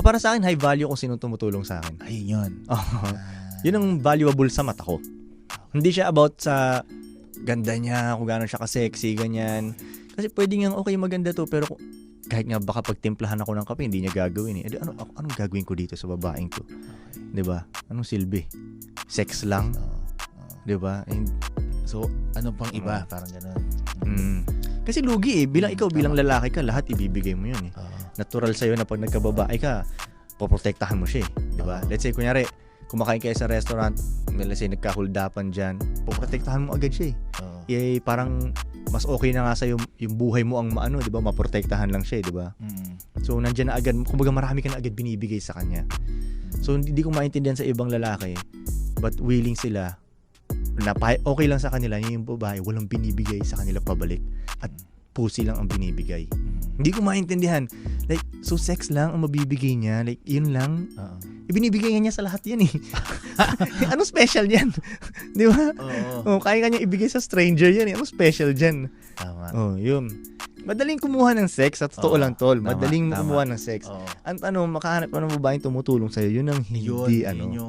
Para sa akin, high value kung sino tumutulong sa akin. Ayun yun. Yun ang valuable sa mata ko. Hindi siya about sa ganda niya, kung gaano siya ka-sexy, ganyan. Kasi pwede nga, okay, maganda to, pero kahit nga baka pagtimplahan ako ng kape, hindi niya gagawin eh. Anong gagawin ko dito sa babaeng to? Okay. 'Di ba? Anong silbi? Sex lang? 'Di ba? So, ano pang iba? Parang gano'n. Kasi lugi eh. Ikaw bilang lalaki ka, lahat ibibigay mo yun eh. Natural sa'yo na pag nagkababae ka, poprotektahan mo siya eh. 'Di ba? Let's say, kunyari, kumakain kayo sa restaurant, let's say, nagkahuldapan dyan, poprotektahan mo agad siya eh. Parang mas okay na nga sa yung buhay mo ang maano, 'di ba? Maprotektahan lang siya, 'di ba? So nandiyan na agad, kumbaga marami ka na agad binibigay sa kanya. So hindi ko maintindihan sa ibang lalaki, but willing sila na okay lang sa kanila yung babae walang binibigay sa kanila pabalik at pussy lang ang binibigay. Hindi ko maintindihan. Like, so sex lang ang mabibigay niya, like yun lang. Ibinibigay niya sa lahat yan eh. Ano special yan? Di ba? Kaya kanya ibigay sa stranger yan eh. Ano special dyan? Tama. Yun. Madaling kumuha ng sex, at totoo lang tol. Madaling kumuha ng sex. Oo. Ang makahanap ka ng babaeng tumutulong sa'yo, yun ang hindi Yun yung